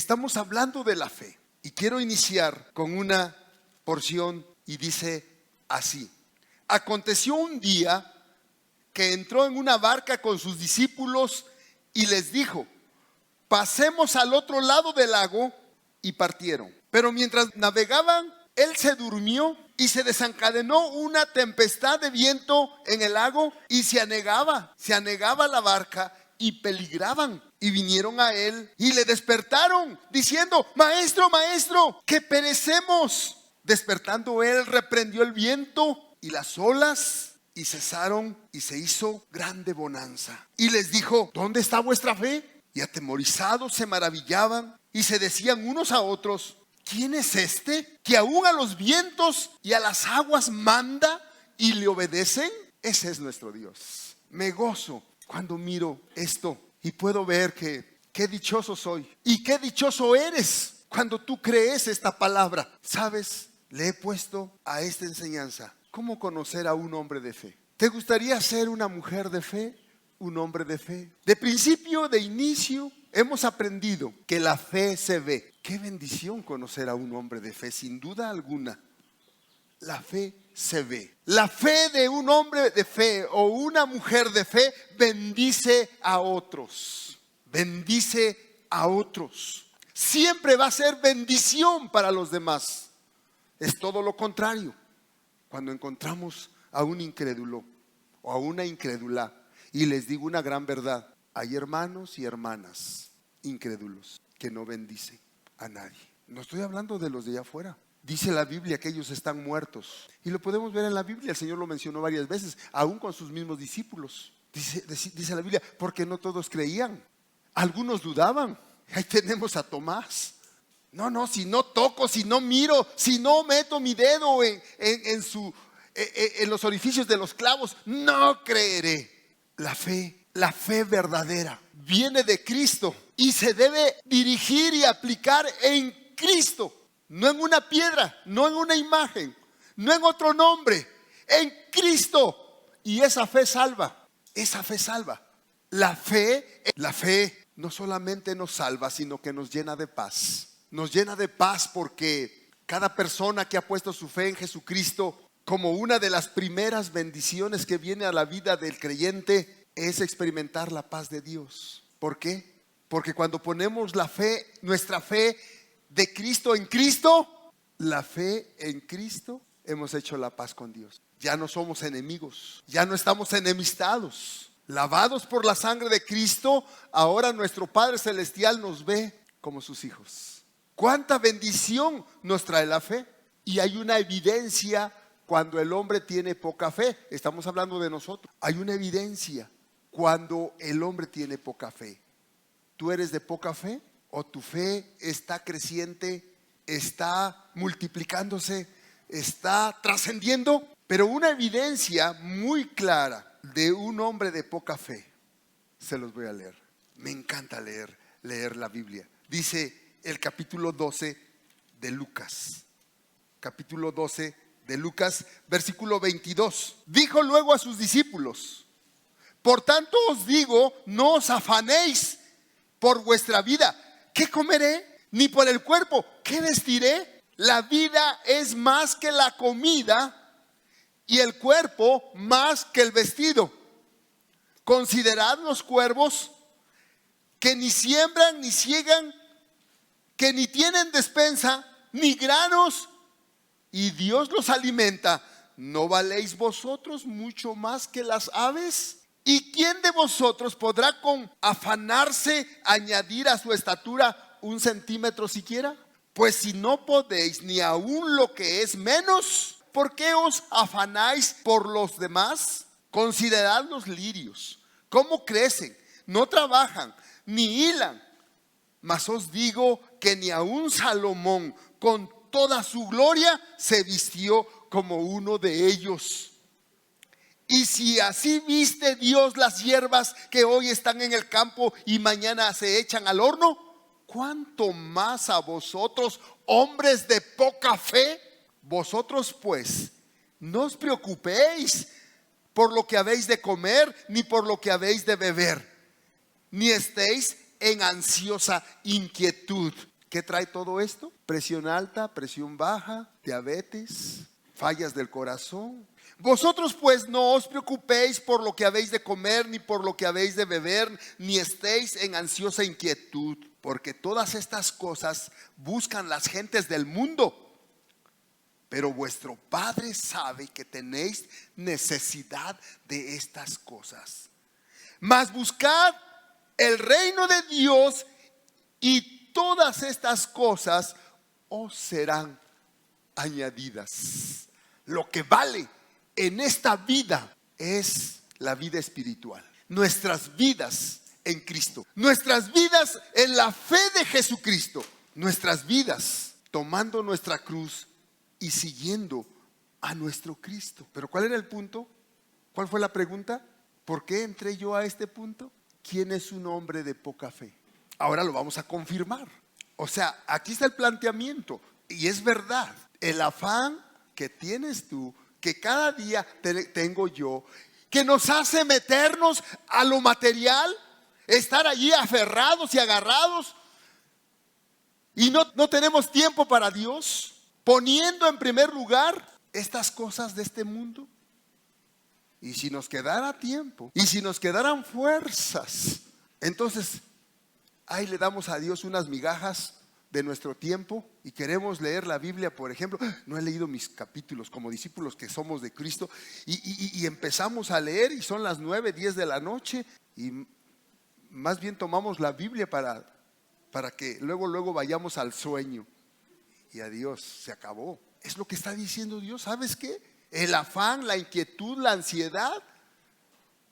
Estamos hablando de la fe y quiero iniciar con una porción y dice así: aconteció un día que entró en una barca con sus discípulos y les dijo: pasemos al otro lado del lago, y partieron. Pero mientras navegaban, él se durmió y se desencadenó una tempestad de viento en el lago y se anegaba la barca y peligraban. Y vinieron a él y le despertaron diciendo: maestro, maestro, que perecemos. Despertando él, reprendió el viento y las olas, y cesaron, y se hizo grande bonanza. Y les dijo: ¿dónde está vuestra fe? Y atemorizados se maravillaban y se decían unos a otros: ¿quién es este que aún a los vientos y a las aguas manda y le obedecen? Ese es nuestro Dios. Me gozo cuando miro esto y puedo ver que qué dichoso soy y qué dichoso eres cuando tú crees esta palabra. ¿Sabes? Le he puesto a esta enseñanza: ¿cómo conocer a un hombre de fe? ¿Te gustaría ser una mujer de fe? ¿Un hombre de fe? De principio, de inicio, hemos aprendido que la fe se ve. Qué bendición conocer a un hombre de fe, sin duda alguna. La fe se ve. La fe de un hombre de fe o una mujer de fe bendice a otros. Bendice a otros. Siempre va a ser bendición para los demás. Es todo lo contrario cuando encontramos a un incrédulo o a una incrédula. Y les digo una gran verdad: hay hermanos y hermanas incrédulos que no bendicen a nadie. No estoy hablando de los de allá afuera. Dice la Biblia que ellos están muertos, y lo podemos ver en la Biblia. El Señor lo mencionó varias veces, aún con sus mismos discípulos. Dice la Biblia: porque no todos creían, algunos dudaban. Ahí tenemos a Tomás. No, si no toco, si no miro, si no meto mi dedo en los orificios de los clavos, no creeré. La fe verdadera viene de Cristo y se debe dirigir y aplicar en Cristo, no en una piedra, no en una imagen, no en otro nombre, en Cristo. Y esa fe salva, esa fe salva. La fe no solamente nos salva, sino que nos llena de paz. Nos llena de paz porque cada persona que ha puesto su fe en Jesucristo como una de las primeras bendiciones que viene a la vida del creyente es experimentar la paz de Dios. ¿Por qué? Porque cuando ponemos la fe, nuestra fe de Cristo en Cristo, la fe en Cristo, hemos hecho la paz con Dios. Ya no somos enemigos, ya no estamos enemistados. Lavados por la sangre de Cristo, ahora nuestro Padre Celestial nos ve como sus hijos. ¿Cuánta bendición nos trae la fe? Y hay una evidencia cuando el hombre tiene poca fe. Estamos hablando de nosotros. Hay una evidencia cuando el hombre tiene poca fe. ¿Tú eres de poca fe? ¿O tu fe está creciente, está multiplicándose, está trascendiendo? Pero una evidencia muy clara de un hombre de poca fe, se los voy a leer. Me encanta leer la Biblia. Dice el capítulo 12 de Lucas. Capítulo 12 de Lucas, versículo 22. Dijo luego a sus discípulos: por tanto os digo, no os afanéis por vuestra vida: ¿qué comeré? Ni por el cuerpo: ¿qué vestiré? La vida es más que la comida, y el cuerpo más que el vestido. Considerad los cuervos, que ni siembran ni siegan, que ni tienen despensa ni granos, y Dios los alimenta. ¿No valéis vosotros mucho más que las aves? ¿Y quién de vosotros podrá con afanarse añadir a su estatura 1 centímetro siquiera? Pues si no podéis ni aun lo que es menos, ¿por qué os afanáis por los demás? Considerad los lirios, cómo crecen, no trabajan ni hilan. Mas os digo que ni aun Salomón con toda su gloria se vistió como uno de ellos. Y si así viste Dios las hierbas que hoy están en el campo y mañana se echan al horno, ¿cuánto más a vosotros, hombres de poca fe? Vosotros pues no os preocupéis por lo que habéis de comer, ni por lo que habéis de beber, ni estéis en ansiosa inquietud. ¿Qué trae todo esto? Presión alta, presión baja, diabetes, fallas del corazón. Vosotros pues no os preocupéis por lo que habéis de comer, ni por lo que habéis de beber, ni estéis en ansiosa inquietud, porque todas estas cosas buscan las gentes del mundo. Pero vuestro Padre sabe que tenéis necesidad de estas cosas. Mas buscad el reino de Dios y todas estas cosas os serán añadidas. Lo que vale en esta vida es la vida espiritual. Nuestras vidas en Cristo. Nuestras vidas en la fe de Jesucristo. Nuestras vidas tomando nuestra cruz y siguiendo a nuestro Cristo. Pero ¿cuál era el punto? ¿Cuál fue la pregunta? ¿Por qué entré yo a este punto? ¿Quién es un hombre de poca fe? Ahora lo vamos a confirmar. O sea, aquí está el planteamiento. Y es verdad, el afán que tienes tú, que cada día tengo yo, que nos hace meternos a lo material, estar allí aferrados y agarrados, y no tenemos tiempo para Dios, poniendo en primer lugar estas cosas de este mundo. Y si nos quedara tiempo, y si nos quedaran fuerzas, entonces ahí le damos a Dios unas migajas de nuestro tiempo y queremos leer la Biblia, por ejemplo. No he leído mis capítulos como discípulos que somos de Cristo, y empezamos a leer y son las 9, 10 de la noche, y más bien tomamos la Biblia para que luego vayamos al sueño. Y adiós, se acabó. Es lo que está diciendo Dios. ¿Sabes qué? El afán, la inquietud, la ansiedad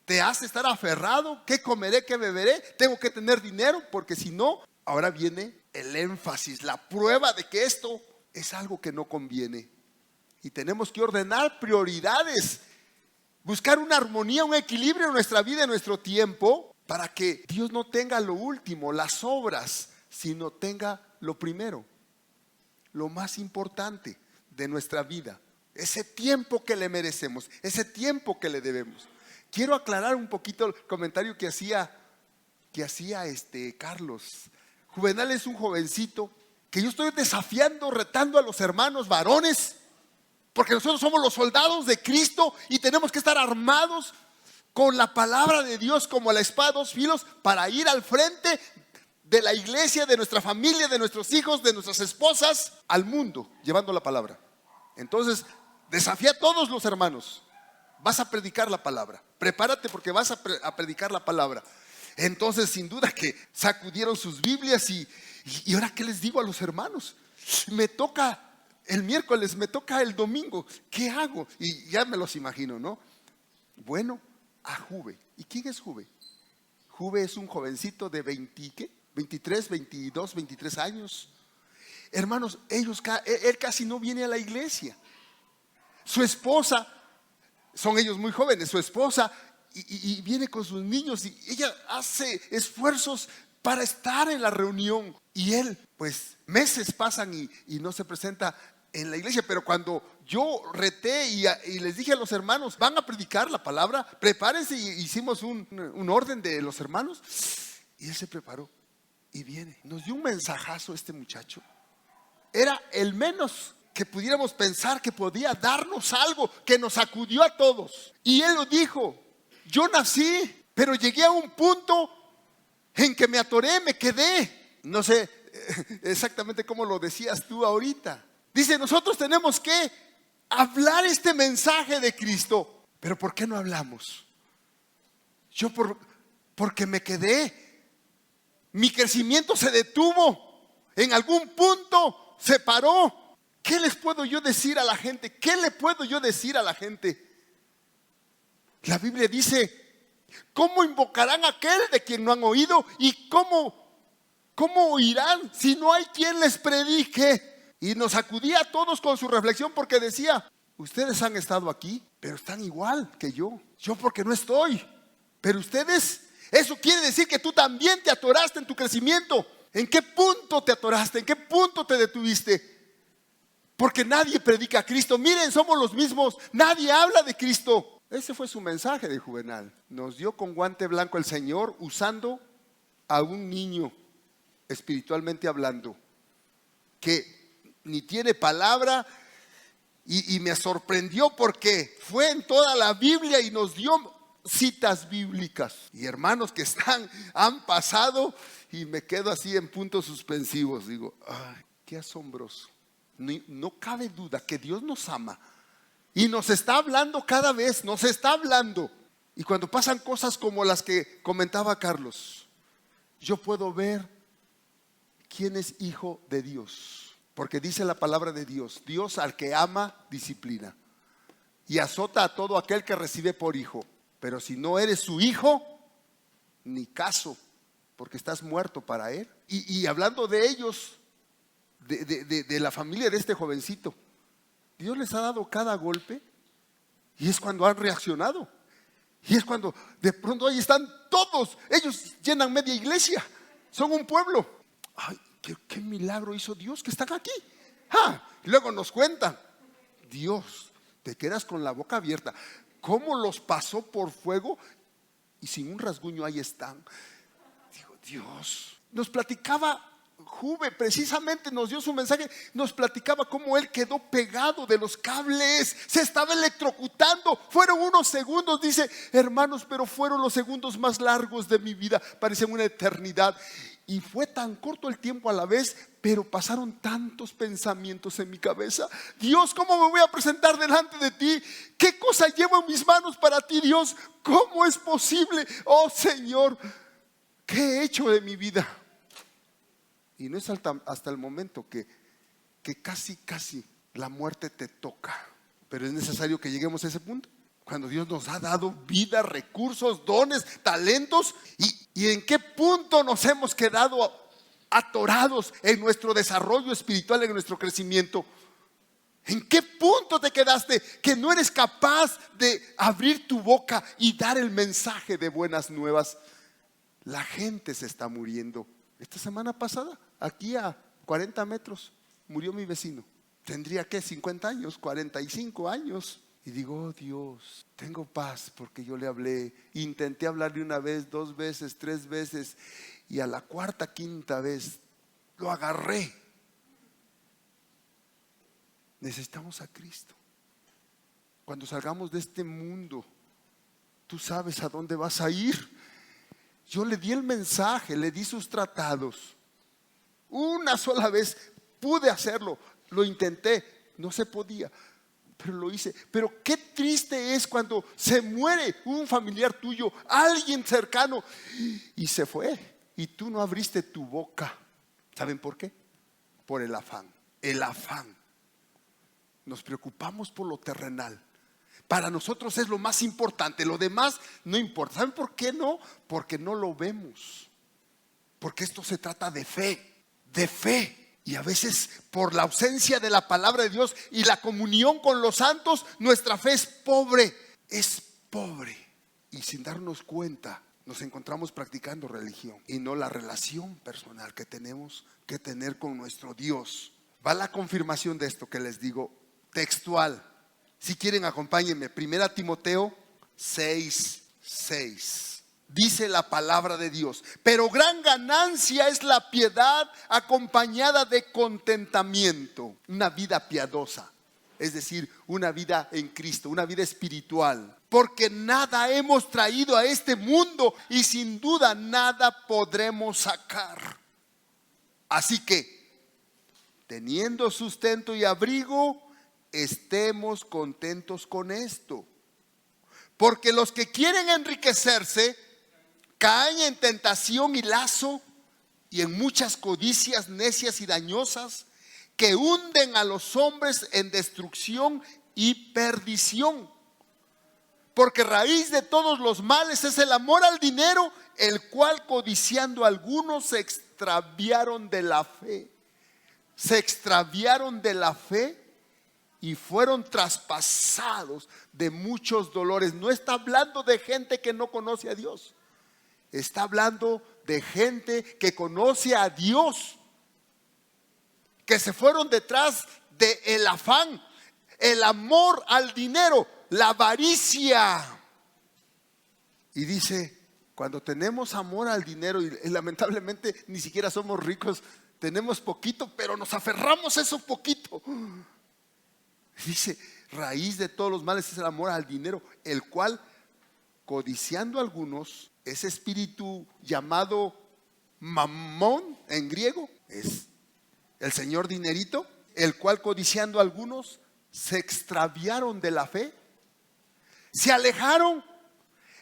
te hace estar aferrado. ¿Qué comeré? ¿Qué beberé? Tengo que tener dinero, porque si no, ahora viene el énfasis, la prueba de que esto es algo que no conviene. Y tenemos que ordenar prioridades, buscar una armonía, un equilibrio en nuestra vida, en nuestro tiempo, para que Dios no tenga lo último, las obras, sino tenga lo primero, lo más importante de nuestra vida, ese tiempo que le merecemos, ese tiempo que le debemos. Quiero aclarar un poquito el comentario que hacía Carlos. Juvenal es un jovencito que yo estoy desafiando, retando a los hermanos varones, porque nosotros somos los soldados de Cristo y tenemos que estar armados con la palabra de Dios como la espada de dos filos para ir al frente de la iglesia, de nuestra familia, de nuestros hijos, de nuestras esposas, al mundo, llevando la palabra. Entonces, desafía a todos los hermanos. Vas a predicar la palabra. Prepárate porque vas a predicar la palabra. Entonces, sin duda que sacudieron sus Biblias y ahora, ¿qué les digo a los hermanos? Me toca el miércoles, me toca el domingo. ¿Qué hago? Y ya me los imagino, ¿no? Bueno, a Juve. ¿Y quién es Juve? Juve es un jovencito de 23, 22, 23 años. Hermanos, él casi no viene a la iglesia. Su esposa, son ellos muy jóvenes, su esposa y viene con sus niños y ella hace esfuerzos para estar en la reunión. Y él, pues meses pasan y no se presenta en la iglesia. Pero cuando yo reté y les dije a los hermanos, van a predicar la palabra, prepárense, y hicimos un orden de los hermanos. Y él se preparó y viene. Nos dio un mensajazo este muchacho. Era el menos que pudiéramos pensar que podía darnos algo, que nos sacudió a todos. Y él lo dijo: yo nací, pero llegué a un punto en que me atoré, me quedé. No sé exactamente cómo lo decías tú ahorita. Dice, nosotros tenemos que hablar este mensaje de Cristo. Pero ¿por qué no hablamos? Yo porque me quedé. Mi crecimiento se detuvo. En algún punto se paró. ¿Qué les puedo yo decir a la gente? ¿Qué le puedo yo decir a la gente? La Biblia dice: ¿cómo invocarán a aquel de quien no han oído? ¿Y cómo oirán si no hay quien les predique? Y nos sacudía a todos con su reflexión, porque decía: ustedes han estado aquí, pero están igual que yo. Yo porque no estoy, pero ustedes. Eso quiere decir que tú también te atoraste en tu crecimiento. ¿En qué punto te atoraste? ¿En qué punto te detuviste? Porque nadie predica a Cristo. Miren, somos los mismos. Nadie habla de Cristo. Ese fue su mensaje de Juvenal. Nos dio con guante blanco el Señor, usando a un niño, espiritualmente hablando. que ni tiene palabra y me sorprendió porque fue en toda la Biblia y nos dio citas bíblicas. Y hermanos que han pasado y me quedo así en puntos suspensivos. Digo, ay, qué asombroso. No cabe duda que Dios nos ama y nos está hablando cada vez, nos está hablando. Y cuando pasan cosas como las que comentaba Carlos, yo puedo ver quién es hijo de Dios, porque dice la palabra de Dios: Dios al que ama disciplina y azota a todo aquel que recibe por hijo. Pero si no eres su hijo, ni caso, porque estás muerto para él. Y hablando de ellos, de la familia de este jovencito, Dios les ha dado cada golpe y es cuando han reaccionado. Y es cuando de pronto ahí están todos. Ellos llenan media iglesia, son un pueblo. Ay, qué milagro hizo Dios que están aquí. Y luego nos cuentan, Dios, te quedas con la boca abierta. ¿Cómo los pasó por fuego? Y sin un rasguño ahí están. Digo, Dios. Nos platicaba Juve, precisamente nos dio su mensaje. Nos platicaba cómo él quedó pegado de los cables, se estaba electrocutando. Fueron unos segundos, dice, hermanos, pero fueron los segundos más largos de mi vida. Parecen una eternidad. Y fue tan corto el tiempo a la vez, pero pasaron tantos pensamientos en mi cabeza. Dios, ¿cómo me voy a presentar delante de ti? ¿Qué cosa llevo en mis manos para ti, Dios? ¿Cómo es posible? Oh Señor, ¿qué he hecho de mi vida? Y no es hasta el momento que casi la muerte te toca. Pero es necesario que lleguemos a ese punto, cuando Dios nos ha dado vida, recursos, dones, talentos. ¿Y en qué punto nos hemos quedado atorados en nuestro desarrollo espiritual, en nuestro crecimiento? ¿En qué punto te quedaste que no eres capaz de abrir tu boca y dar el mensaje de buenas nuevas? La gente se está muriendo. Esta semana pasada, aquí a 40 metros, murió mi vecino. Tendría que 50 años, 45 años. Y digo, oh Dios, tengo paz porque yo le hablé. Intenté hablarle una vez, 2 veces, 3 veces. Y a la cuarta, quinta vez lo agarré. Necesitamos a Cristo. Cuando salgamos de este mundo, tú sabes a dónde vas a ir. Yo le di el mensaje, le di sus tratados. Una sola vez pude hacerlo, lo intenté, no se podía, pero lo hice. Pero qué triste es cuando se muere un familiar tuyo, alguien cercano, y se fue, y tú no abriste tu boca. ¿Saben por qué? Por el afán. El afán. Nos preocupamos por lo terrenal. Para nosotros es lo más importante, lo demás no importa. ¿Saben por qué no? Porque no lo vemos. Porque esto se trata de fe, de fe. Y a veces por la ausencia de la palabra de Dios y la comunión con los santos, nuestra fe es pobre. Y sin darnos cuenta, nos encontramos practicando religión y no la relación personal que tenemos que tener con nuestro Dios. Va la confirmación de esto que les digo, textual. Si quieren, acompáñenme. 1 Timoteo 6:6. Dice la palabra de Dios: pero gran ganancia es la piedad acompañada de contentamiento. Una vida piadosa, es decir, una vida en Cristo, una vida espiritual. Porque nada hemos traído a este mundo y sin duda nada podremos sacar. Así que, teniendo sustento y abrigo, estemos contentos con esto. Porque los que quieren enriquecerse caen en tentación y lazo y en muchas codicias necias y dañosas que hunden a los hombres en destrucción y perdición. Porque raíz de todos los males es el amor al dinero, el cual codiciando algunos se extraviaron de la fe. Se extraviaron de la fe y fueron traspasados de muchos dolores. No está hablando de gente que no conoce a Dios. Está hablando de gente que conoce a Dios, que se fueron detrás del afán, el amor al dinero, la avaricia. Y dice, cuando tenemos amor al dinero y lamentablemente ni siquiera somos ricos, tenemos poquito, pero nos aferramos a eso poquito. Dice, raíz de todos los males es el amor al dinero, el cual, codiciando a algunos, ese espíritu llamado mamón en griego, es el señor dinerito, el cual codiciando a algunos, se extraviaron de la fe, se alejaron,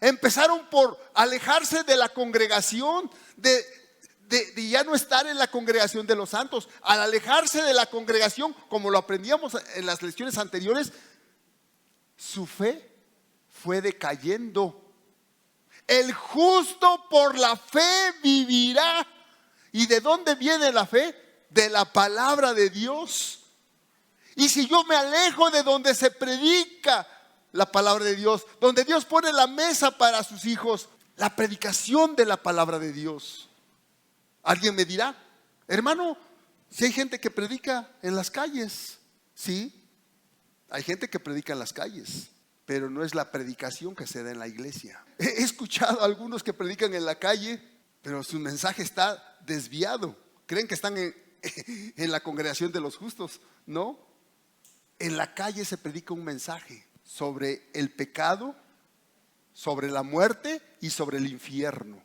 empezaron por alejarse de la congregación, de ya no estar en la congregación de los santos. Al alejarse de la congregación, como lo aprendíamos en las lecciones anteriores, su fe fue decayendo. El justo por la fe vivirá. ¿Y de dónde viene la fe? De la palabra de Dios. Y si yo me alejo de donde se predica la palabra de Dios, donde Dios pone la mesa para sus hijos, la predicación de la palabra de Dios, alguien me dirá, hermano, si hay gente que predica en las calles, sí, hay gente que predica en las calles, pero no es la predicación que se da en la iglesia. He escuchado a algunos que predican en la calle, pero su mensaje está desviado. Creen que están en la congregación de los justos. No, en la calle se predica un mensaje sobre el pecado, sobre la muerte y sobre el infierno,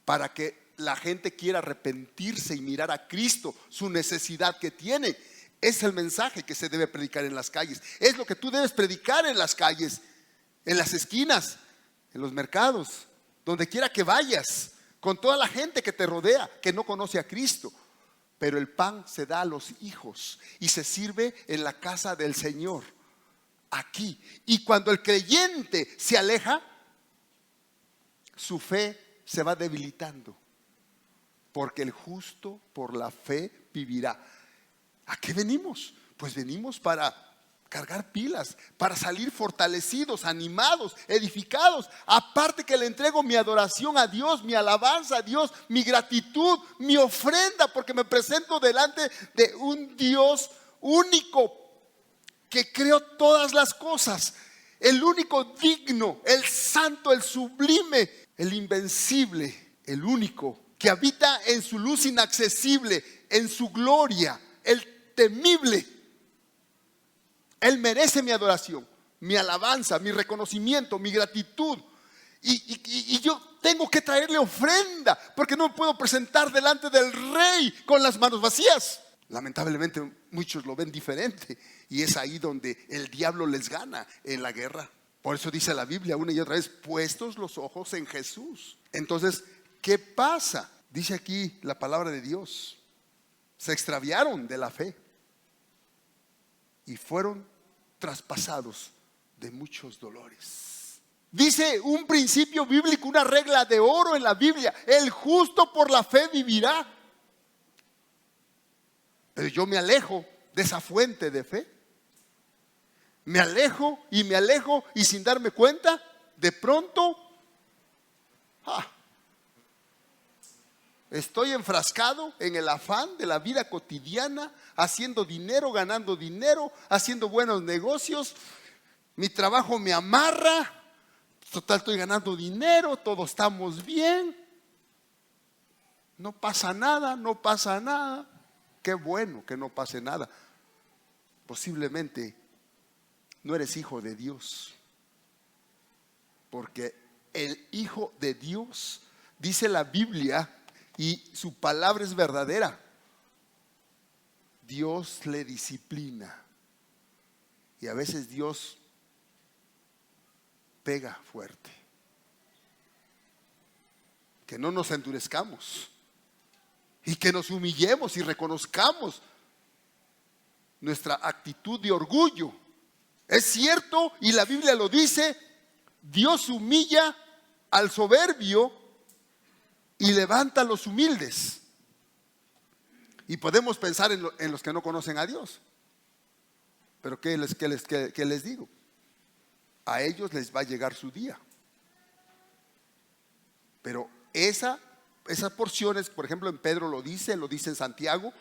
para que la gente quiera arrepentirse y mirar a Cristo, su necesidad que tiene. Es el mensaje que se debe predicar en las calles. Es lo que tú debes predicar en las calles, en las esquinas, en los mercados, donde quiera que vayas, con toda la gente que te rodea, que no conoce a Cristo. Pero el pan se da a los hijos y se sirve en la casa del Señor, aquí. Y cuando el creyente se aleja, su fe se va debilitando, porque el justo por la fe vivirá. ¿A qué venimos? Pues venimos para cargar pilas, para salir fortalecidos, animados, edificados. Aparte que le entrego mi adoración a Dios, mi alabanza a Dios, mi gratitud, mi ofrenda, porque me presento delante de un Dios único que creó todas las cosas, el único digno, el santo, el sublime, el invencible, el único que habita en su luz inaccesible, en su gloria, el temible. Él merece mi adoración, mi alabanza, mi reconocimiento, mi gratitud. Y yo tengo que traerle ofrenda, porque no me puedo presentar delante del rey con las manos vacías. Lamentablemente muchos lo ven diferente, y es ahí donde el diablo les gana en la guerra. Por eso dice la Biblia una y otra vez, puestos los ojos en Jesús. Entonces, ¿qué pasa? Dice aquí la palabra de Dios, se extraviaron de la fe y fueron traspasados de muchos dolores. Dice un principio bíblico, una regla de oro en la Biblia: el justo por la fe vivirá. Pero yo me alejo de esa fuente de fe. Me alejo y sin darme cuenta, de pronto estoy enfrascado en el afán de la vida cotidiana, haciendo dinero, ganando dinero, haciendo buenos negocios. Mi trabajo me amarra. Total, estoy ganando dinero, todos estamos bien. No pasa nada, no pasa nada. Qué bueno que no pase nada. Posiblemente no eres hijo de Dios, porque el hijo de Dios, dice la Biblia, y su palabra es verdadera, Dios le disciplina. Y a veces Dios pega fuerte. Que no nos endurezcamos y que nos humillemos y reconozcamos nuestra actitud de orgullo. Es cierto, y la Biblia lo dice, Dios humilla al soberbio y levanta a los humildes. Y podemos pensar en los que no conocen a Dios. Pero ¿qué les digo? A ellos les va a llegar su día. Pero esas porciones, por ejemplo en Pedro lo dice en Santiago,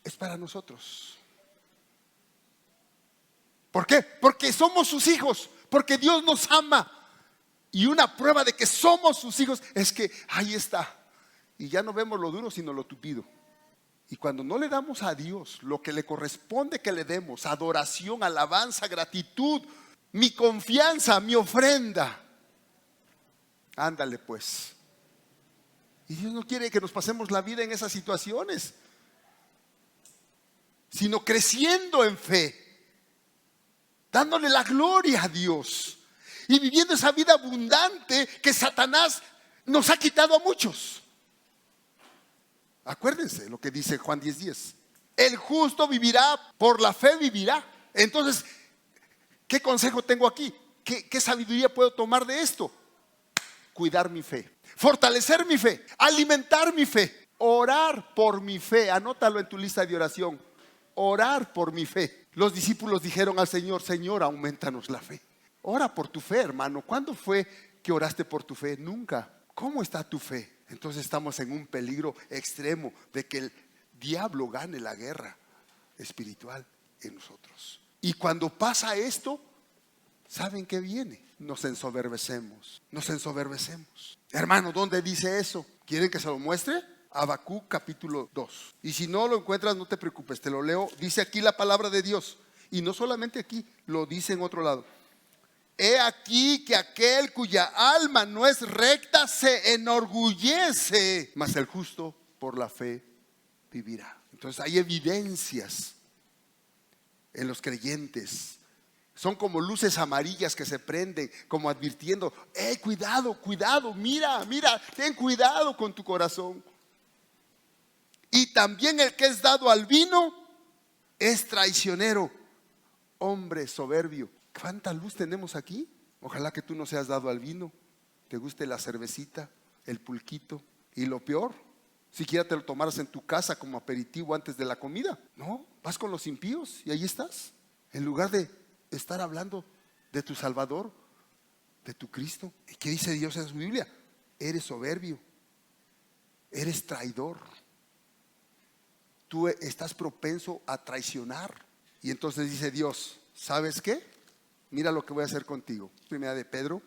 es para nosotros. ¿Por qué? Porque somos sus hijos, porque Dios nos ama. Y una prueba de que somos sus hijos es que ahí está. y ya no vemos lo duro sino lo tupido. Y cuando no le damos a Dios lo que le corresponde que le demos, adoración, alabanza, gratitud, mi confianza, mi ofrenda, ándale pues. Y Dios no quiere que nos pasemos la vida en esas situaciones, sino creciendo en fe, dándole la gloria a Dios y viviendo esa vida abundante que Satanás nos ha quitado a muchos. Acuérdense lo que dice Juan 10:10. El justo vivirá, por la fe vivirá. Entonces, ¿qué consejo tengo aquí? ¿Qué sabiduría puedo tomar de esto? Cuidar mi fe, fortalecer mi fe, alimentar mi fe, orar por mi fe. Anótalo en tu lista de oración. Orar por mi fe. Los discípulos dijeron al Señor: Señor, aumentanos la fe. Ora por tu fe, hermano. ¿Cuándo fue que oraste por tu fe? Nunca. ¿Cómo está tu fe? Entonces estamos en un peligro extremo de que el diablo gane la guerra espiritual en nosotros. Y cuando pasa esto, ¿saben qué viene? Nos ensoberbecemos. Nos ensoberbecemos. Hermano, ¿dónde dice eso? ¿Quieren que se lo muestre? Habacuc capítulo 2. Y si no lo encuentras, no te preocupes, te lo leo. Dice aquí la palabra de Dios. Y no solamente aquí, lo dice en otro lado. He aquí que aquel cuya alma no es recta se enorgullece, mas el justo por la fe vivirá. Entonces hay evidencias en los creyentes. Son como luces amarillas que se prenden, como advirtiendo: cuidado, cuidado, mira, ten cuidado con tu corazón. Y también el que es dado al vino es traicionero, hombre soberbio. ¿Cuánta luz tenemos aquí? Ojalá que tú no seas dado al vino, te guste la cervecita, el pulquito. Y lo peor, siquiera te lo tomaras en tu casa como aperitivo antes de la comida. No, vas con los impíos y ahí estás, en lugar de estar hablando de tu Salvador, de tu Cristo. ¿Y qué dice Dios en su Biblia? Eres soberbio, eres traidor, tú estás propenso a traicionar. Y entonces dice Dios: ¿sabes qué? Mira lo que voy a hacer contigo. Primera de Pedro,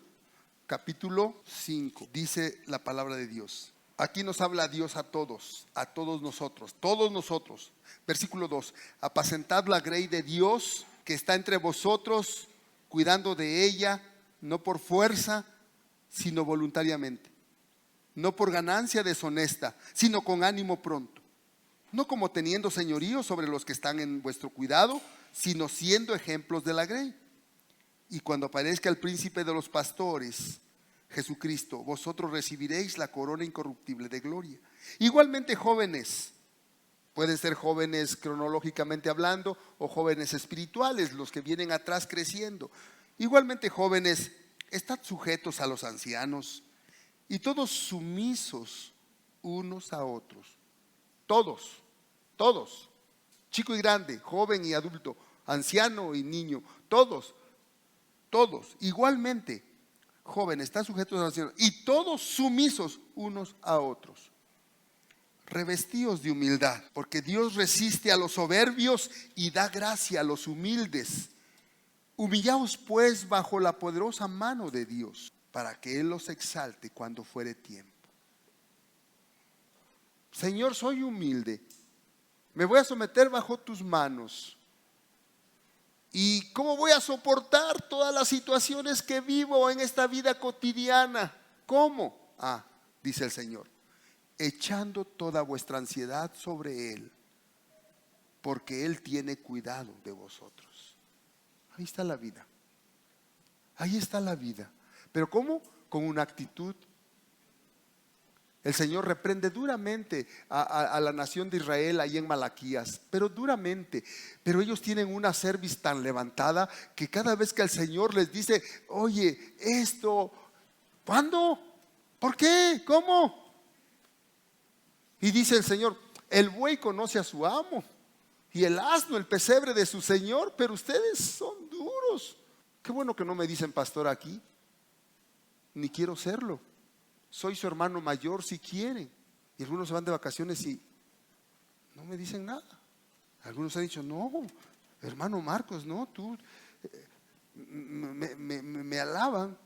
capítulo 5, dice la palabra de Dios. Aquí nos habla Dios a todos nosotros. Versículo 2: apacentad la grey de Dios que está entre vosotros, cuidando de ella, no por fuerza, sino voluntariamente, no por ganancia deshonesta, sino con ánimo pronto, no como teniendo señorío sobre los que están en vuestro cuidado, sino siendo ejemplos de la grey. Y cuando aparezca el príncipe de los pastores, Jesucristo, vosotros recibiréis la corona incorruptible de gloria. Igualmente, jóvenes, pueden ser jóvenes cronológicamente hablando o jóvenes espirituales, los que vienen atrás creciendo. Igualmente, jóvenes, estad sujetos a los ancianos y todos sumisos unos a otros. Todos, chico y grande, joven y adulto, anciano y niño, todos, igualmente, jóvenes, están sujetos a los ancianos y todos sumisos unos a otros. Revestíos de humildad, porque Dios resiste a los soberbios y da gracia a los humildes. Humillaos pues bajo la poderosa mano de Dios, para que Él los exalte cuando fuere tiempo. Señor, soy humilde, me voy a someter bajo tus manos. ¿Y cómo voy a soportar todas las situaciones que vivo en esta vida cotidiana? ¿Cómo? Dice el Señor: echando toda vuestra ansiedad sobre Él, porque Él tiene cuidado de vosotros. Ahí está la vida. Ahí está la vida. ¿Pero cómo? Con una actitud. El Señor reprende duramente a la nación de Israel ahí en Malaquías, pero duramente. Pero ellos tienen una cerviz tan levantada que cada vez que el Señor les dice: oye, esto, ¿cuándo? ¿Por qué? ¿Cómo? Y dice el Señor: el buey conoce a su amo y el asno el pesebre de su señor, pero ustedes son duros. Qué bueno que no me dicen pastor aquí, ni quiero serlo. Soy su hermano mayor si quieren. Y algunos se van de vacaciones y no me dicen nada. Algunos han dicho: no, hermano Marcos, no, tú me alaban.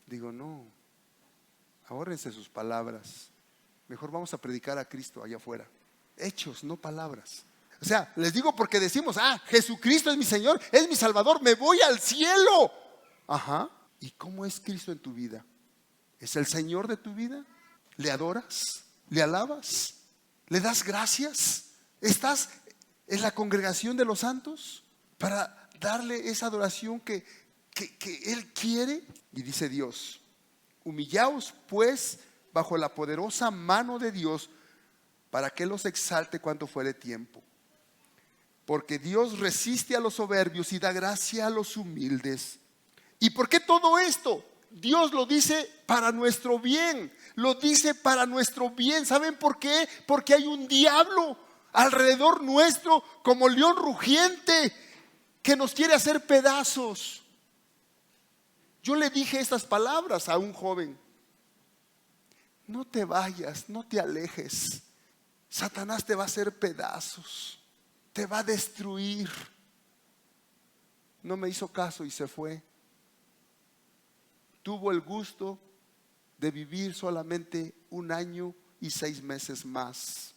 Digo: no, ahórrense sus palabras. Mejor vamos a predicar a Cristo allá afuera. Hechos, no palabras. O sea, les digo porque decimos, Jesucristo es mi Señor, es mi Salvador, me voy al cielo. Ajá. ¿Y cómo es Cristo en tu vida? ¿Es el Señor de tu vida? ¿Le adoras? ¿Le alabas? ¿Le das gracias? ¿Estás en la congregación de los santos para darle esa adoración que Él quiere? Y dice Dios, humillaos pues bajo la poderosa mano de Dios, para que los exalte cuando fuere tiempo. Porque Dios resiste a los soberbios y da gracia a los humildes. ¿Y por qué todo esto? Dios lo dice para nuestro bien. Lo dice para nuestro bien. ¿Saben por qué? Porque hay un diablo alrededor nuestro como león rugiente que nos quiere hacer pedazos. Yo le dije estas palabras a un joven: no te vayas, no te alejes. Satanás te va a hacer pedazos, te va a destruir. No me hizo caso y se fue. Tuvo el gusto de vivir solamente 1 año y 6 meses más.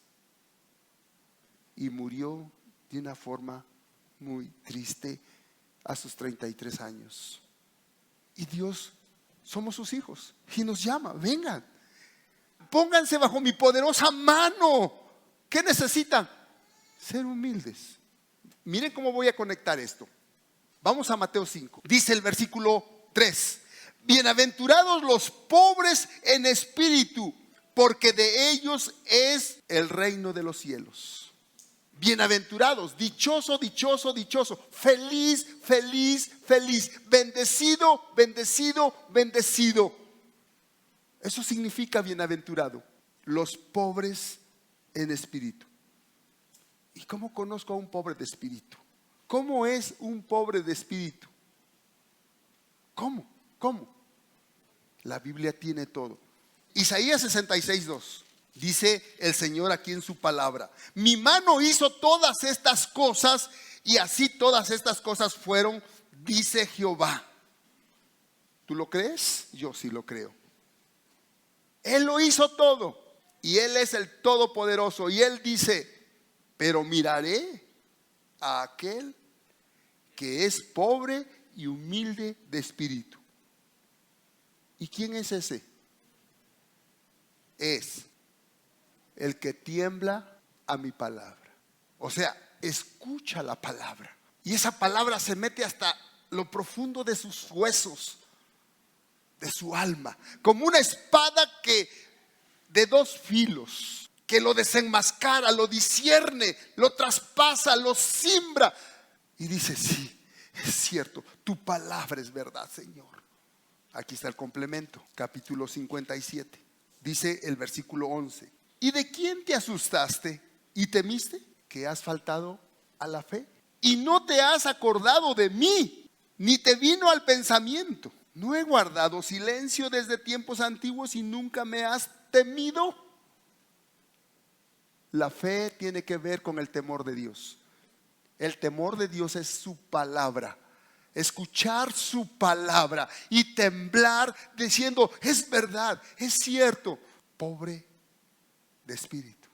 Y murió de una forma muy triste a sus 33 años. Y Dios, somos sus hijos y nos llama: vengan, pónganse bajo mi poderosa mano. ¿Qué necesitan? Ser humildes. Miren cómo voy a conectar esto. Vamos a Mateo 5. Dice el versículo 3: bienaventurados los pobres en espíritu, porque de ellos es el reino de los cielos. Bienaventurados, dichoso, dichoso, dichoso, feliz, feliz, feliz, bendecido, bendecido, bendecido. Eso significa bienaventurado. Los pobres en espíritu. ¿Y cómo conozco a un pobre de espíritu? ¿Cómo es un pobre de espíritu? ¿Cómo? La Biblia tiene todo. Isaías 66:2. Dice el Señor aquí en su palabra: mi mano hizo todas estas cosas, y así todas estas cosas fueron, dice Jehová. ¿Tú lo crees? Yo sí lo creo. Él lo hizo todo y Él es el Todopoderoso. Y Él dice: pero miraré a aquel que es pobre y humilde de espíritu. ¿Y quién es ese? Es el que tiembla a mi palabra. O sea, escucha la palabra. Y esa palabra se mete hasta lo profundo de sus huesos, de su alma, como una espada que de 2 filos, que lo desenmascara, lo discierne, lo traspasa, lo cimbra. Y dice: sí, es cierto, tu palabra es verdad, Señor. Aquí está el complemento, capítulo 57. Dice el versículo 11: ¿y de quién te asustaste y temiste? ¿Que has faltado a la fe? Y no te has acordado de mí, ni te vino al pensamiento. ¿No he guardado silencio desde tiempos antiguos y nunca me has temido? La fe tiene que ver con el temor de Dios. El temor de Dios es su palabra. Escuchar su palabra y temblar diciendo: es verdad, es cierto. Pobre de espíritu,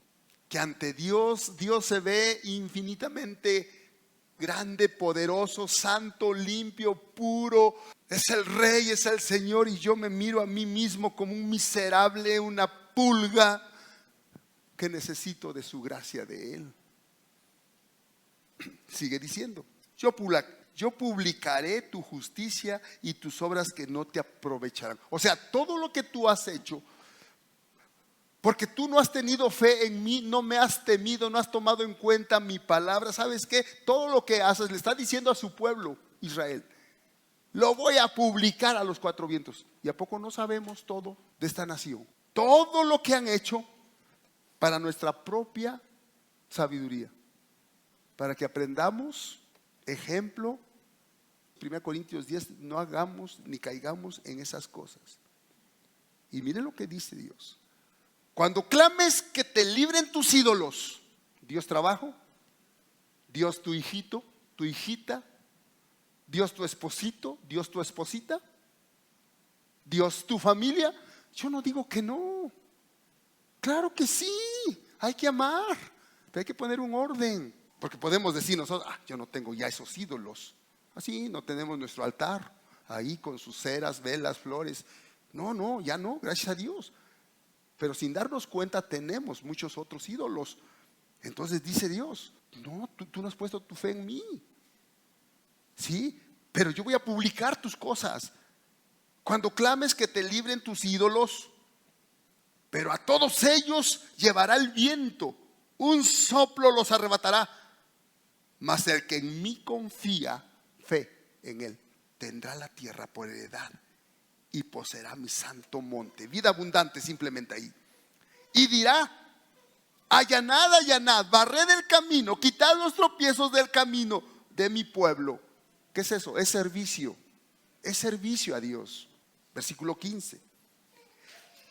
que ante Dios se ve infinitamente grande, poderoso, santo, limpio, puro. Es el Rey, es el Señor, y yo me miro a mí mismo como un miserable, una pulga que necesito de su gracia de Él. Sigue diciendo: yo publicaré tu justicia y tus obras que no te aprovecharán. O sea, todo lo que tú has hecho, porque tú no has tenido fe en mí, no me has temido, no has tomado en cuenta mi palabra. ¿Sabes qué? Todo lo que haces, le está diciendo a su pueblo Israel: lo voy a publicar a los 4 vientos. ¿Y a poco no sabemos todo de esta nación? Todo lo que han hecho para nuestra propia sabiduría, para que aprendamos ejemplo. 1 Corintios 10: no hagamos ni caigamos en esas cosas. Y miren lo que dice Dios: cuando clames que te libren tus ídolos, Dios trabajo, Dios tu hijito, tu hijita, Dios tu esposito, Dios tu esposita, Dios tu familia. Yo no digo que no. Claro que sí, hay que amar, pero hay que poner un orden. Porque podemos decir nosotros, yo no tengo ya esos ídolos. Así no tenemos nuestro altar, ahí con sus ceras, velas, flores. No, ya no, gracias a Dios. Pero sin darnos cuenta tenemos muchos otros ídolos. Entonces dice Dios, no, tú no has puesto tu fe en mí. Sí, pero yo voy a publicar tus cosas. Cuando clames que te libren tus ídolos, pero a todos ellos llevará el viento, un soplo los arrebatará. Mas el que en mí confía, fe en él, tendrá la tierra por heredad y poseerá mi santo monte. Vida abundante simplemente ahí. Y dirá: allanad, allanad, barred el camino, quitad los tropiezos del camino de mi pueblo. ¿Qué es eso? Es servicio a Dios. Versículo 15.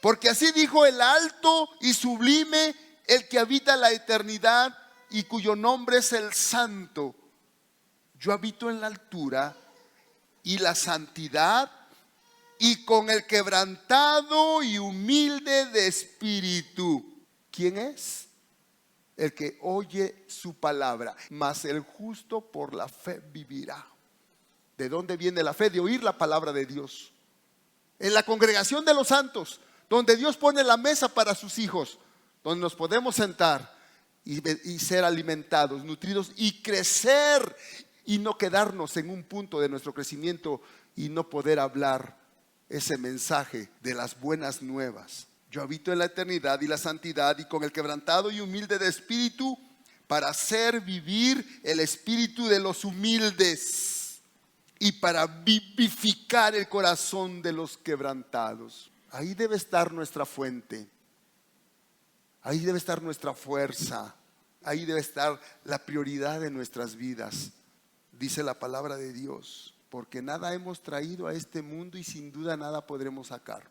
Porque así dijo el alto y sublime, el que habita la eternidad y cuyo nombre es el Santo. Yo habito en la altura y la santidad, y con el quebrantado y humilde de espíritu. ¿Quién es? El que oye su palabra, mas el justo por la fe vivirá. ¿De dónde viene la fe? De oír la palabra de Dios. En la congregación de los santos, donde Dios pone la mesa para sus hijos, donde nos podemos sentar y ser alimentados, nutridos y crecer, y no quedarnos en un punto de nuestro crecimiento y no poder hablar ese mensaje de las buenas nuevas. Yo habito en la eternidad y la santidad, y con el quebrantado y humilde de espíritu, para hacer vivir el espíritu de los humildes y para vivificar el corazón de los quebrantados. Ahí debe estar nuestra fuente, ahí debe estar nuestra fuerza, ahí debe estar la prioridad de nuestras vidas. Dice la palabra de Dios: porque nada hemos traído a este mundo y sin duda nada podremos sacar.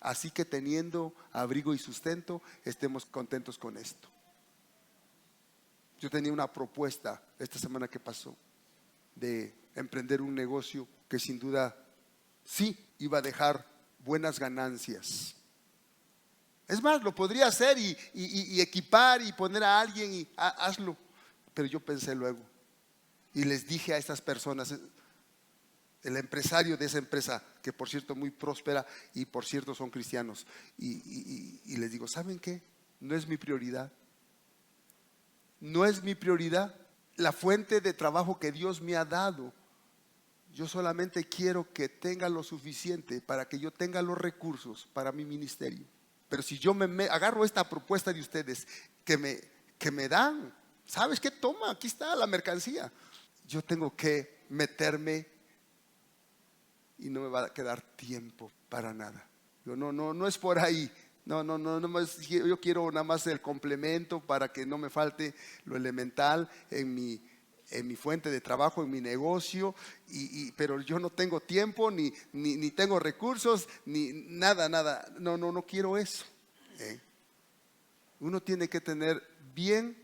Así que teniendo abrigo y sustento, estemos contentos con esto. Yo tenía una propuesta esta semana que pasó de emprender un negocio que sin duda sí iba a dejar buenas ganancias. Es más, lo podría hacer y equipar y poner a alguien y hazlo. Pero yo pensé luego y les dije a estas personas, el empresario de esa empresa, que por cierto muy próspera y por cierto son cristianos, y les digo: ¿saben qué? No es mi prioridad. No es mi prioridad la fuente de trabajo que Dios me ha dado. Yo solamente quiero que tenga lo suficiente para que yo tenga los recursos para mi ministerio. Pero si yo me agarro esta propuesta de ustedes que me dan, ¿sabes qué? Toma, aquí está la mercancía. Yo tengo que meterme y no me va a quedar tiempo para nada. No es por ahí. No, yo quiero nada más el complemento para que no me falte lo elemental en mi fuente de trabajo, en mi negocio, pero yo no tengo tiempo, ni tengo recursos, ni nada. No quiero eso. Uno tiene que tener bien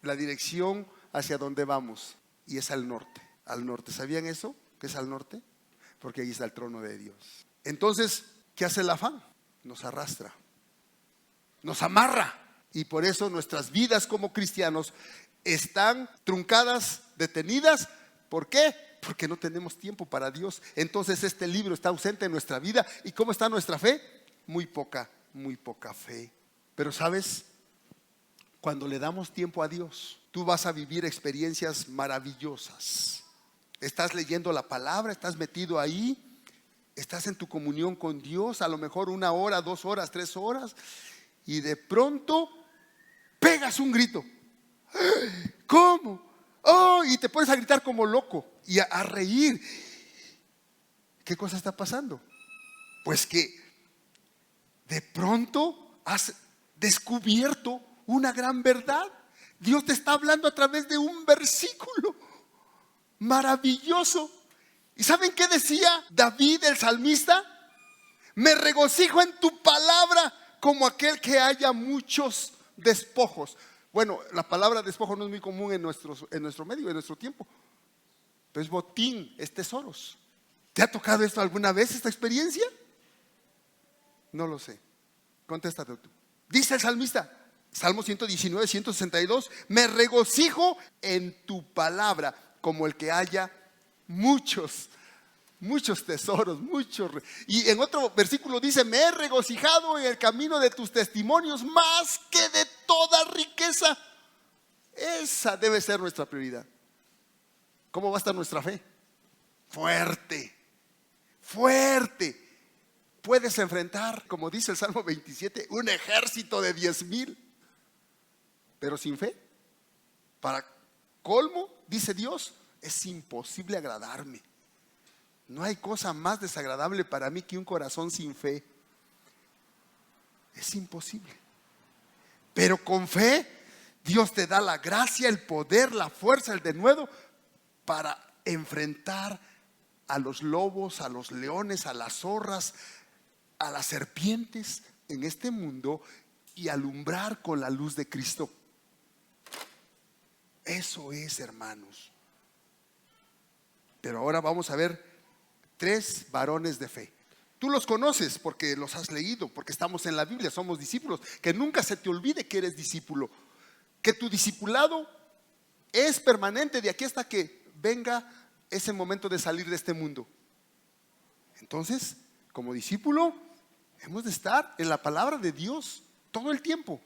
la dirección hacia donde vamos, y es al norte. Al norte, ¿sabían eso? ¿Qué es al norte? Porque ahí está el trono de Dios. Entonces, ¿qué hace el afán? Nos arrastra, nos amarra, y por eso nuestras vidas como cristianos están truncadas, detenidas. ¿Por qué? Porque no tenemos tiempo para Dios. Entonces este libro está ausente en nuestra vida. ¿Y cómo está nuestra fe? Muy poca fe. Pero ¿sabes? Cuando le damos tiempo a Dios, tú vas a vivir experiencias maravillosas. Estás leyendo la palabra, estás metido ahí, estás en tu comunión con Dios, a lo mejor 1 hora, 2 horas, 3 horas, y de pronto pegas un grito. ¿Cómo? Oh, y te pones a gritar como loco y a reír. ¿Qué cosa está pasando? Pues que de pronto has descubierto una gran verdad. Dios te está hablando a través de un versículo maravilloso. ¿Y saben qué decía David, el salmista? Me regocijo en tu palabra como aquel que haya muchos despojos. Bueno, la palabra despojo no es muy común en nuestro medio, en nuestro tiempo. Pero es botín, es tesoros. ¿Te ha tocado esto alguna vez, esta experiencia? No lo sé. Contéstate tú. Dice el salmista, Salmo 119, 162, me regocijo en tu palabra como el que haya muchos tesoros, Y en otro versículo dice, me he regocijado en el camino de tus testimonios más que de toda riqueza. Esa debe ser nuestra prioridad. ¿Cómo va a estar nuestra fe? Fuerte, fuerte. Puedes enfrentar, como dice el Salmo 27, un ejército de 10,000. Pero sin fe, para colmo, dice Dios, es imposible agradarme. No hay cosa más desagradable para mí que un corazón sin fe. Es imposible. Pero con fe, Dios te da la gracia, el poder, la fuerza, el denuedo para enfrentar a los lobos, a los leones, a las zorras, a las serpientes en este mundo y alumbrar con la luz de Cristo. Eso es, hermanos. Pero ahora vamos a ver 3 varones de fe. Tú los conoces porque los has leído, porque estamos en la Biblia, somos discípulos. Que nunca se te olvide que eres discípulo, que tu discipulado es permanente de aquí hasta que venga ese momento de salir de este mundo. Entonces, como discípulo, hemos de estar en la palabra de Dios todo el tiempo.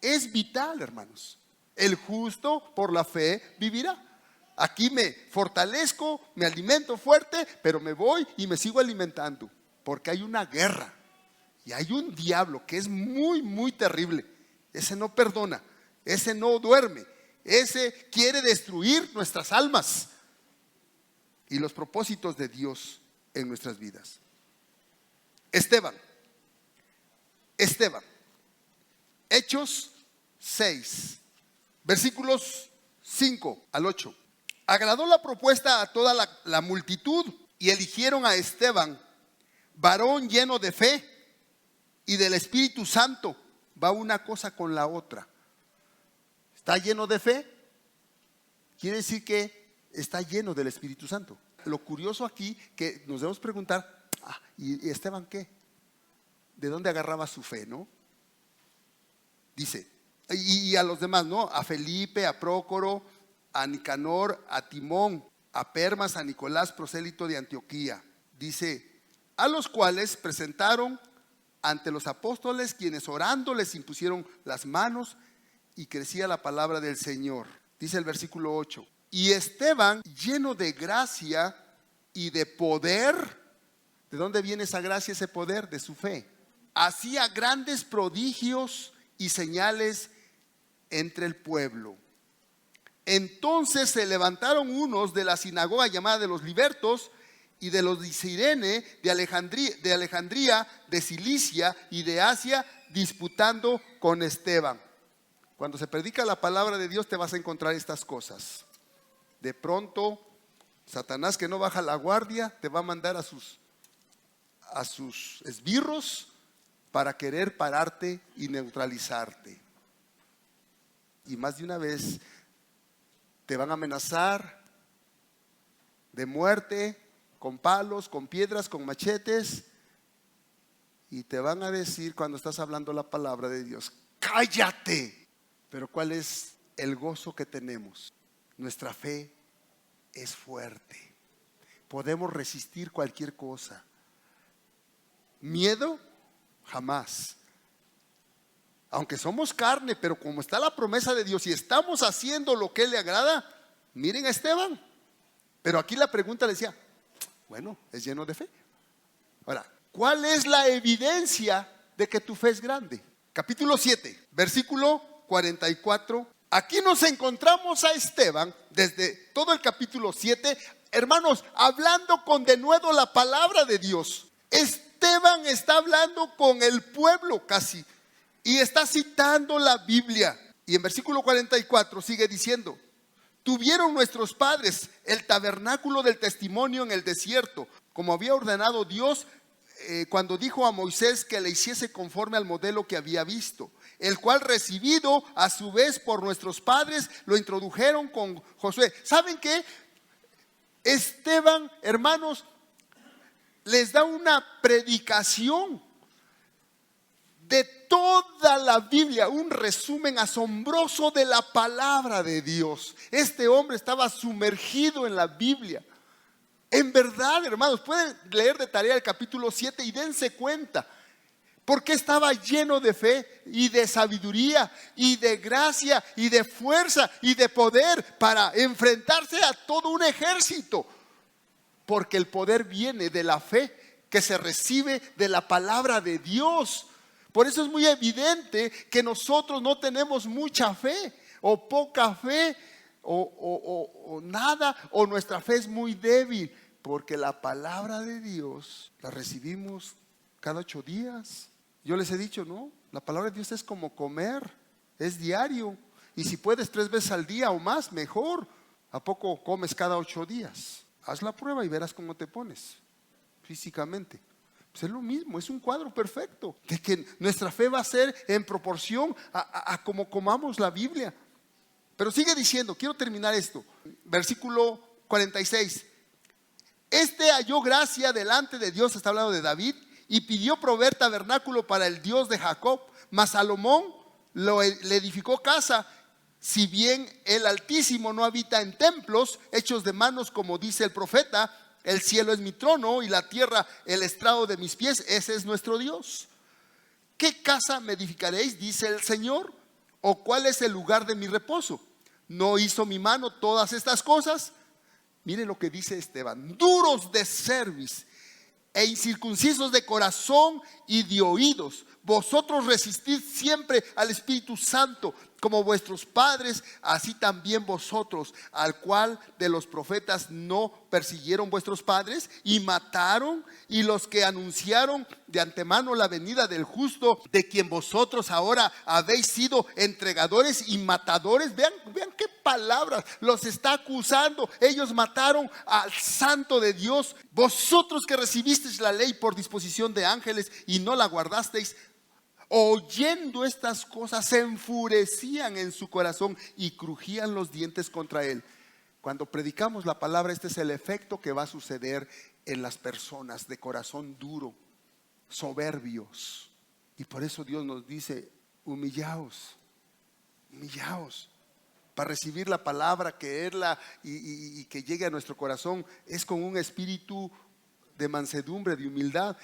Es vital, hermanos. El justo por la fe vivirá. Aquí me fortalezco, me alimento fuerte, pero me voy y me sigo alimentando, porque hay una guerra y hay un diablo que es muy terrible. Ese no perdona, ese no duerme, ese quiere destruir nuestras almas y los propósitos de Dios en nuestras vidas. Esteban, Hechos 6, versículos 5 al 8. Agradó la propuesta a toda la multitud y eligieron a Esteban, varón lleno de fe y del Espíritu Santo. Va una cosa con la otra. Está lleno de fe, quiere decir que está lleno del Espíritu Santo. Lo curioso aquí que nos debemos preguntar, ¿y Esteban qué? ¿De dónde agarraba su fe, no? Dice, y a los demás, ¿no? A Felipe, a Prócoro, a Nicanor, a Timón, a Permas, a Nicolás, prosélito de Antioquía. Dice, a los cuales presentaron ante los apóstoles, quienes orando les impusieron las manos y crecía la palabra del Señor. Dice el versículo 8. Y Esteban, lleno de gracia y de poder. ¿De dónde viene esa gracia, ese poder? De su fe. Hacía grandes prodigios y señales entre el pueblo. Entonces se levantaron unos de la sinagoga llamada de los libertos y de los de Cirene, de Alejandría, de Cilicia y de Asia, disputando con Esteban. Cuando se predica la palabra de Dios te vas a encontrar estas cosas. De pronto, Satanás, que no baja la guardia, te va a mandar a sus esbirros para querer pararte y neutralizarte. Y más de una vez te van a amenazar de muerte, con palos, con piedras, con machetes, y te van a decir cuando estás hablando la palabra de Dios, cállate. Pero ¿cuál es el gozo que tenemos? Nuestra fe es fuerte, podemos resistir cualquier cosa. Miedo, jamás. Aunque somos carne, pero como está la promesa de Dios y estamos haciendo lo que le agrada, miren a Esteban. Pero aquí la pregunta le decía, bueno, es lleno de fe. Ahora, ¿cuál es la evidencia de que tu fe es grande? Capítulo 7, versículo 44. Aquí nos encontramos a Esteban desde todo el capítulo 7, hermanos, hablando con denuedo la palabra de Dios. Esteban está hablando con el pueblo casi y está citando la Biblia. Y en versículo 44 sigue diciendo, tuvieron nuestros padres el tabernáculo del testimonio en el desierto, como había ordenado Dios cuando dijo a Moisés que le hiciese conforme al modelo que había visto, el cual recibido a su vez por nuestros padres lo introdujeron con Josué. ¿Saben qué? Esteban, hermanos, les da una predicación de toda la Biblia, un resumen asombroso de la palabra de Dios. Este hombre estaba sumergido en la Biblia. En verdad, hermanos, pueden leer de tarea el capítulo 7 y dense cuenta. Porque estaba lleno de fe y de sabiduría y de gracia y de fuerza y de poder para enfrentarse a todo un ejército. Porque el poder viene de la fe que se recibe de la palabra de Dios. Por eso es muy evidente que nosotros no tenemos mucha fe o poca fe o nada, o nuestra fe es muy débil. Porque la palabra de Dios la recibimos cada 8 días. Yo les he dicho, ¿no? La palabra de Dios es como comer, es diario. Y si puedes 3 veces al día o más, mejor. ¿A poco comes cada 8 días? Haz la prueba y verás cómo te pones físicamente. Pues es lo mismo, es un cuadro perfecto de que nuestra fe va a ser en proporción a como comamos la Biblia. Pero sigue diciendo, quiero terminar esto. Versículo 46. Este halló gracia delante de Dios, está hablando de David, y pidió proveer tabernáculo para el Dios de Jacob. Mas Salomón le edificó casa, si bien el Altísimo no habita en templos hechos de manos, como dice el profeta. El cielo es mi trono y la tierra el estrado de mis pies. Ese es nuestro Dios. ¿Qué casa me edificaréis? Dice el Señor. ¿O cuál es el lugar de mi reposo? ¿No hizo mi mano todas estas cosas? Miren lo que dice Esteban: duros de cerviz e incircuncisos de corazón y de oídos, vosotros resistid siempre al Espíritu Santo, como vuestros padres, así también vosotros, al cual de los profetas no persiguieron vuestros padres y mataron, y los que anunciaron de antemano la venida del justo, de quien vosotros ahora habéis sido entregadores y matadores. Vean qué palabras los está acusando. Ellos mataron al santo de Dios. Vosotros que recibisteis la ley por disposición de ángeles y no la guardasteis, oyendo estas cosas se enfurecían en su corazón y crujían los dientes contra él. Cuando predicamos la palabra, este es el efecto que va a suceder en las personas de corazón duro, soberbios. Y por eso Dios nos dice: humillaos, humillaos. Para recibir la palabra, creerla y que llegue a nuestro corazón, es con un espíritu de mansedumbre, de humildad.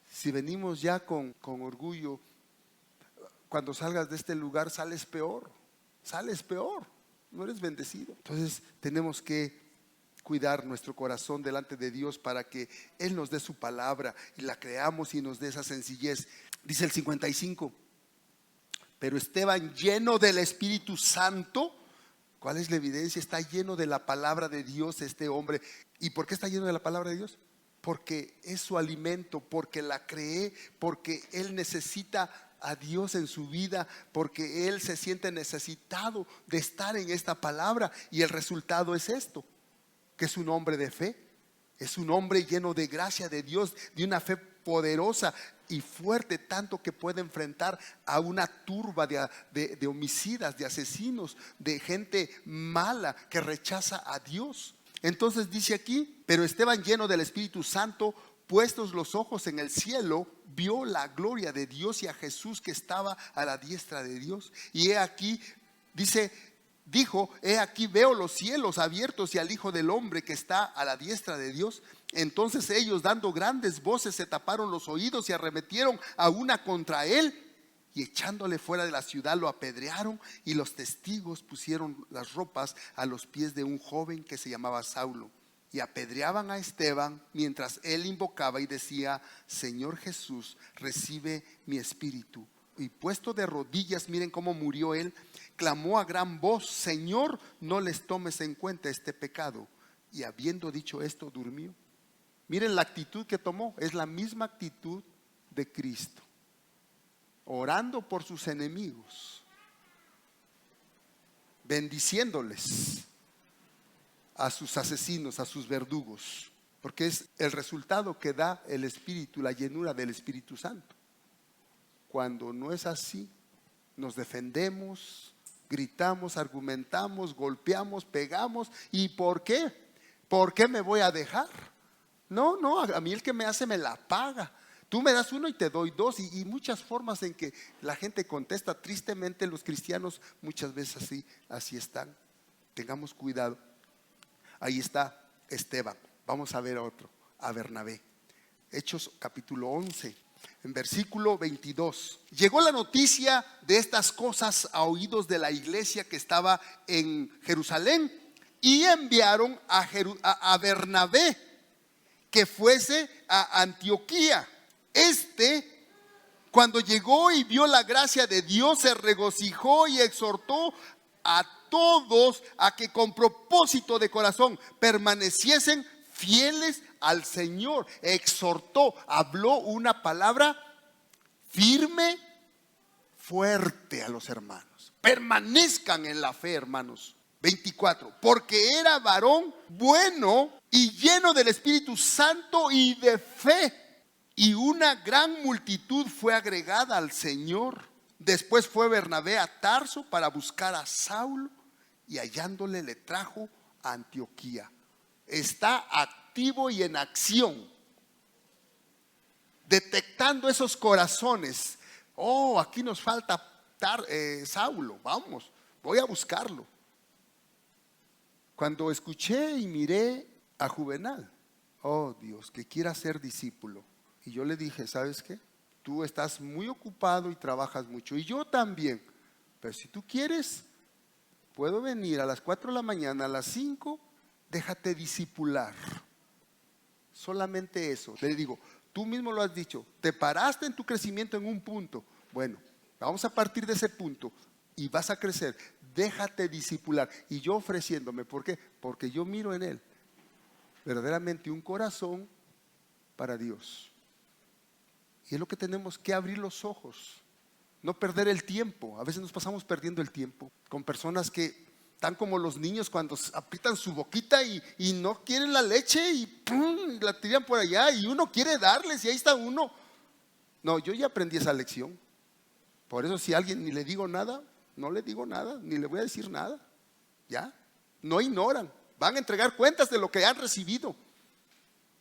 Si venimos ya con orgullo, cuando salgas de este lugar sales peor, no eres bendecido. Entonces tenemos que cuidar nuestro corazón delante de Dios para que Él nos dé su palabra y la creamos y nos dé esa sencillez. Dice el 55: pero Esteban, lleno del Espíritu Santo. ¿Cuál es la evidencia? Está lleno de la palabra de Dios este hombre. ¿Y por qué está lleno de la palabra de Dios? Porque es su alimento, porque la cree, porque él necesita a Dios en su vida, porque él se siente necesitado de estar en esta palabra. Y el resultado es esto, que es un hombre de fe, es un hombre lleno de gracia de Dios, de una fe poderosa y fuerte, tanto que puede enfrentar a una turba de homicidas, de asesinos, de gente mala que rechaza a Dios. Entonces dice aquí: pero Esteban, lleno del Espíritu Santo, puestos los ojos en el cielo, vio la gloria de Dios y a Jesús que estaba a la diestra de Dios. Y he aquí, dijo: he aquí veo los cielos abiertos y al Hijo del Hombre que está a la diestra de Dios. Entonces ellos, dando grandes voces, se taparon los oídos y arremetieron a una contra él, y echándole fuera de la ciudad lo apedrearon. Y los testigos pusieron las ropas a los pies de un joven que se llamaba Saulo, y apedreaban a Esteban mientras él invocaba y decía: Señor Jesús, recibe mi espíritu. Y puesto de rodillas, miren cómo murió él, clamó a gran voz: Señor, no les tomes en cuenta este pecado. Y habiendo dicho esto, durmió. Miren la actitud que tomó, es la misma actitud de Cristo, orando por sus enemigos, bendiciéndoles a sus asesinos, a sus verdugos, porque es el resultado que da el Espíritu, la llenura del Espíritu Santo. Cuando no es así, nos defendemos, gritamos, argumentamos, golpeamos, pegamos. ¿Y por qué? ¿Por qué me voy a dejar? No, a mí el que me hace me la paga. Tú me das uno y te doy dos, y muchas formas en que la gente contesta. Tristemente los cristianos muchas veces así están. Tengamos cuidado. Ahí está Esteban. Vamos a ver a Bernabé. Hechos capítulo 11, en versículo 22. Llegó la noticia de estas cosas a oídos de la iglesia que estaba en Jerusalén, y enviaron a Bernabé que fuese a Antioquía. Cuando llegó y vio la gracia de Dios, se regocijó y exhortó a todos a que con propósito de corazón permaneciesen fieles al Señor. Exhortó, habló una palabra firme, fuerte a los hermanos. Permanezcan en la fe, hermanos. 24. Porque era varón bueno y lleno del Espíritu Santo y de fe, y una gran multitud fue agregada al Señor. Después fue Bernabé a Tarso para buscar a Saulo, y hallándole le trajo a Antioquía. Está activo y en acción, detectando esos corazones. Oh, aquí nos falta Saulo, vamos, voy a buscarlo. Cuando escuché y miré a Juvenal, oh Dios, que quiera ser discípulo, y yo le dije, ¿sabes qué? Tú estás muy ocupado y trabajas mucho, y yo también, pero si tú quieres, puedo venir a las 4 de la mañana, a las 5, déjate discipular. Solamente eso. Le digo, tú mismo lo has dicho, te paraste en tu crecimiento en un punto. Bueno, vamos a partir de ese punto y vas a crecer. Déjate discipular. Y yo ofreciéndome, ¿por qué? Porque yo miro en él verdaderamente un corazón para Dios. Y es lo que tenemos que abrir los ojos, no perder el tiempo. A veces nos pasamos perdiendo el tiempo con personas que están como los niños cuando aprietan su boquita y no quieren la leche y ¡pum!, la tiran por allá, y uno quiere darles y ahí está uno. No, yo ya aprendí esa lección. Por eso si a alguien ni le digo nada, no le digo nada, ni le voy a decir nada. Ya, no ignoran, van a entregar cuentas de lo que han recibido.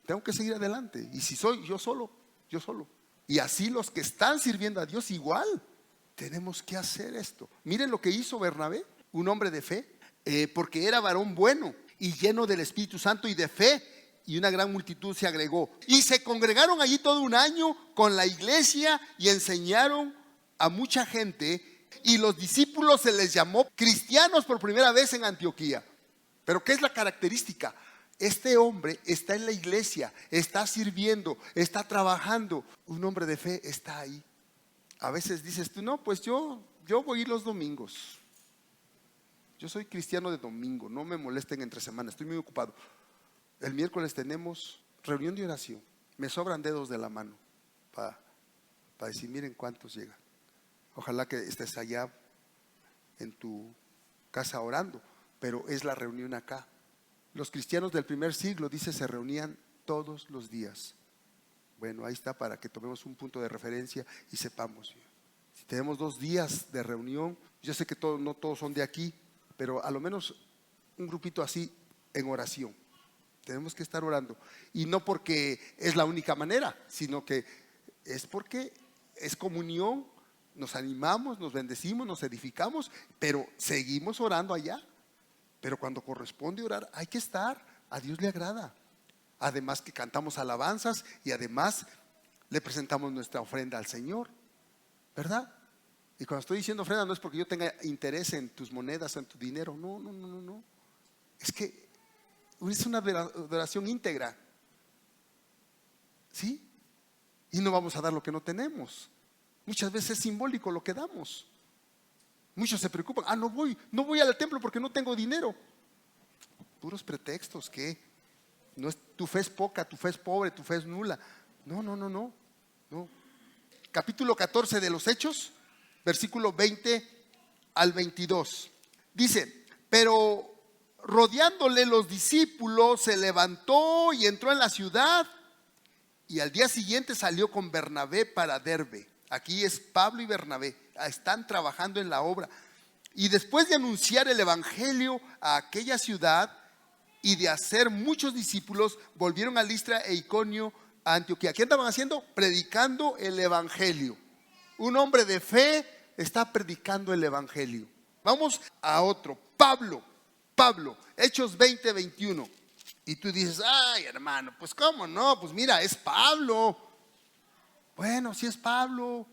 Tengo que seguir adelante. Y si soy yo solo. Y así los que están sirviendo a Dios igual. Tenemos que hacer esto. Miren lo que hizo Bernabé, un hombre de fe, porque era varón bueno y lleno del Espíritu Santo y de fe, y una gran multitud se agregó. Y se congregaron allí todo un año con la iglesia y enseñaron a mucha gente, y los discípulos se les llamó cristianos por primera vez en Antioquía. Pero ¿qué es la característica? Este hombre está en la iglesia, está sirviendo, está trabajando. Un hombre de fe está ahí. A veces dices tú, no, pues yo voy a ir los domingos. Yo soy cristiano de domingo, no me molesten entre semanas, estoy muy ocupado. El miércoles tenemos reunión de oración. Me sobran dedos de la mano para decir, miren cuántos llegan. Ojalá que estés allá en tu casa orando, pero es la reunión acá. Los cristianos del primer siglo, dice, se reunían todos los días. Bueno, ahí está para que tomemos un punto de referencia y sepamos. Si tenemos 2 días de reunión, yo sé que no todos son de aquí, pero a lo menos un grupito así en oración. Tenemos que estar orando. Y no porque es la única manera, sino que es porque es comunión, nos animamos, nos bendecimos, nos edificamos, pero seguimos orando allá. Pero cuando corresponde orar, hay que estar. A Dios le agrada. Además que cantamos alabanzas y además le presentamos nuestra ofrenda al Señor, ¿verdad? Y cuando estoy diciendo ofrenda, no es porque yo tenga interés en tus monedas o en tu dinero. No. Es que es una adoración íntegra, ¿sí? Y no vamos a dar lo que no tenemos. Muchas veces es simbólico lo que damos. Muchos se preocupan, no voy al templo porque no tengo dinero. Puros pretextos, que no es, tu fe es poca, tu fe es pobre, tu fe es nula. No. Capítulo 14 de los Hechos, versículo 20 al 22. Dice, pero rodeándole los discípulos, se levantó y entró en la ciudad, y al día siguiente salió con Bernabé para Derbe. Aquí es Pablo y Bernabé, están trabajando en la obra. Y después de anunciar el evangelio a aquella ciudad y de hacer muchos discípulos, volvieron a Listra e Iconio, a Antioquía. ¿Qué andaban haciendo? Predicando el evangelio. Un hombre de fe está predicando el evangelio. Vamos a otro. Pablo, Hechos 20:21. Y tú dices, ay hermano, pues cómo no, pues mira, es Pablo. Bueno, si es Pablo,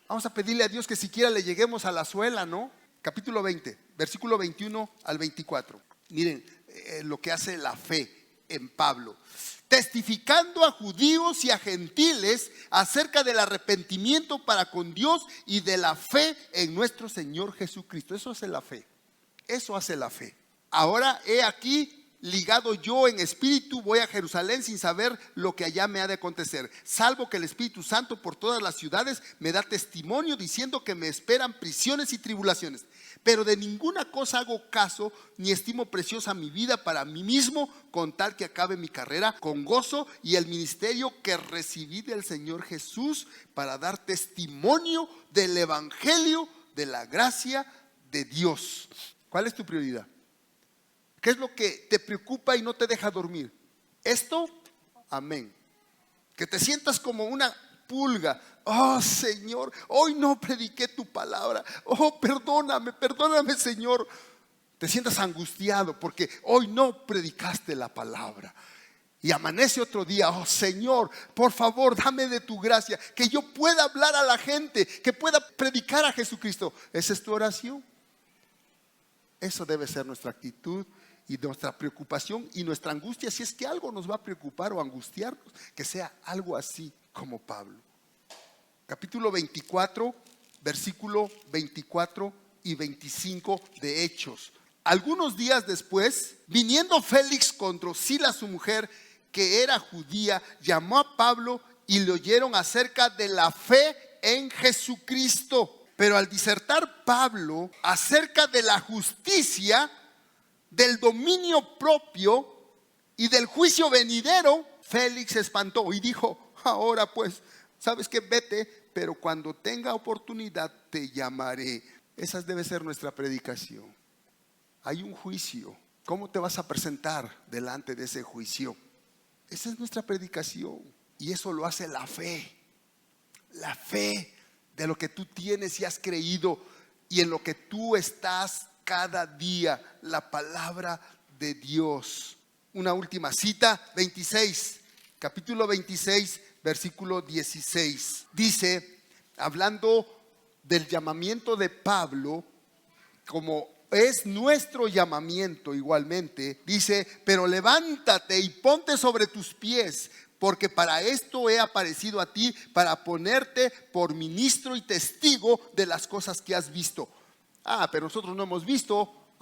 vamos a pedirle a Dios que siquiera le lleguemos a la suela, ¿no? Capítulo 20, versículo 21 al 24. Miren lo que hace la fe en Pablo. Testificando a judíos y a gentiles acerca del arrepentimiento para con Dios y de la fe en nuestro Señor Jesucristo. Eso hace la fe. Eso hace la fe. Ahora he aquí, ligado yo en espíritu, voy a Jerusalén sin saber lo que allá me ha de acontecer, salvo que el Espíritu Santo por todas las ciudades me da testimonio diciendo que me esperan prisiones y tribulaciones. Pero de ninguna cosa hago caso, ni estimo preciosa mi vida para mí mismo, con tal que acabe mi carrera con gozo y el ministerio que recibí del Señor Jesús para dar testimonio del evangelio de la gracia de Dios. ¿Cuál es tu prioridad? ¿Qué es lo que te preocupa y no te deja dormir? ¿Esto? Amén. Que te sientas como una pulga. Oh Señor, hoy no prediqué tu palabra. Oh, perdóname Señor. Te sientas angustiado porque hoy no predicaste la palabra. Y amanece otro día, oh Señor, por favor dame de tu gracia, que yo pueda hablar a la gente, que pueda predicar a Jesucristo. ¿Esa es tu oración? Eso debe ser nuestra actitud y nuestra preocupación y nuestra angustia. Si es que algo nos va a preocupar o angustiarnos, que sea algo así como Pablo. Capítulo 24, versículo 24 y 25 de Hechos. Algunos días después, viniendo Félix contra Drusila su mujer, que era judía, llamó a Pablo y le oyeron acerca de la fe en Jesucristo. Pero al disertar Pablo acerca de la justicia, del dominio propio y del juicio venidero, Félix se espantó y dijo, ahora pues, sabes que vete, pero cuando tenga oportunidad te llamaré. Esa debe ser nuestra predicación. Hay un juicio. ¿Cómo te vas a presentar delante de ese juicio? Esa es nuestra predicación. Y eso lo hace la fe. La fe de lo que tú tienes y has creído y en lo que tú estás cada día, la palabra de Dios. Una última cita, 26, capítulo 26, versículo 16. Dice, hablando del llamamiento de Pablo, como es nuestro llamamiento igualmente, dice, pero levántate y ponte sobre tus pies, porque para esto he aparecido a ti, para ponerte por ministro y testigo de las cosas que has visto. Pero nosotros no hemos visto.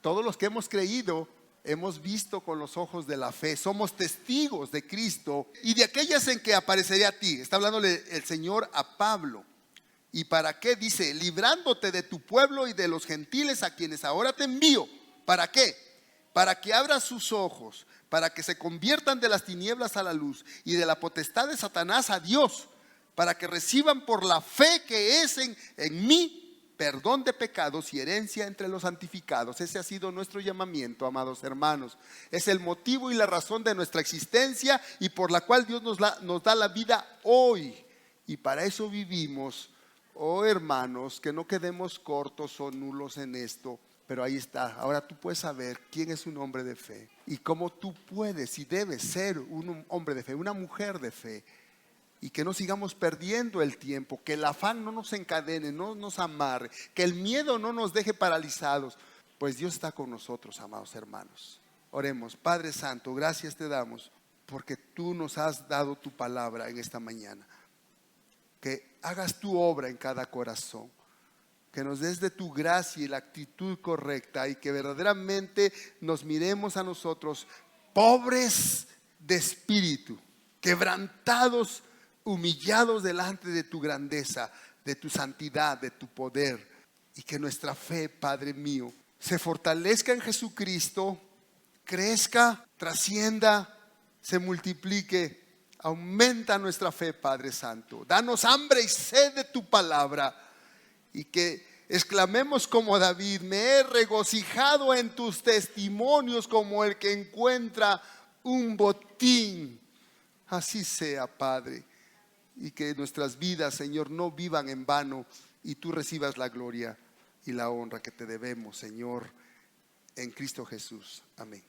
Todos los que hemos creído hemos visto con los ojos de la fe. Somos testigos de Cristo y de aquellas en que apareceré a ti. Está hablándole el Señor a Pablo. ¿Y para qué? Dice, librándote de tu pueblo y de los gentiles a quienes ahora te envío. ¿Para qué? Para que abras sus ojos, para que se conviertan de las tinieblas a la luz y de la potestad de Satanás a Dios, para que reciban por la fe que es en mí perdón de pecados y herencia entre los santificados. Ese ha sido nuestro llamamiento, amados hermanos. Es el motivo y la razón de nuestra existencia y por la cual Dios nos da la vida hoy. Y para eso vivimos. Oh hermanos, que no quedemos cortos o nulos en esto. Pero ahí está. Ahora tú puedes saber quién es un hombre de fe y cómo tú puedes y debes ser un hombre de fe, una mujer de fe. Y que no sigamos perdiendo el tiempo, que el afán no nos encadene, no nos amarre, que el miedo no nos deje paralizados, pues Dios está con nosotros, amados hermanos. Oremos. Padre Santo, gracias te damos porque tú nos has dado tu palabra en esta mañana. Que hagas tu obra en cada corazón, que nos des de tu gracia y la actitud correcta y que verdaderamente nos miremos a nosotros pobres de espíritu, quebrantados, humillados delante de tu grandeza, de tu santidad, de tu poder, y que nuestra fe, Padre mío, se fortalezca en Jesucristo, crezca, trascienda, se multiplique. Aumenta nuestra fe, Padre Santo. Danos hambre y sed de tu palabra y que exclamemos como David, me he regocijado en tus testimonios como el que encuentra un botín Así sea, Padre. Y que nuestras vidas, Señor, no vivan en vano y tú recibas la gloria y la honra que te debemos, Señor, en Cristo Jesús. Amén.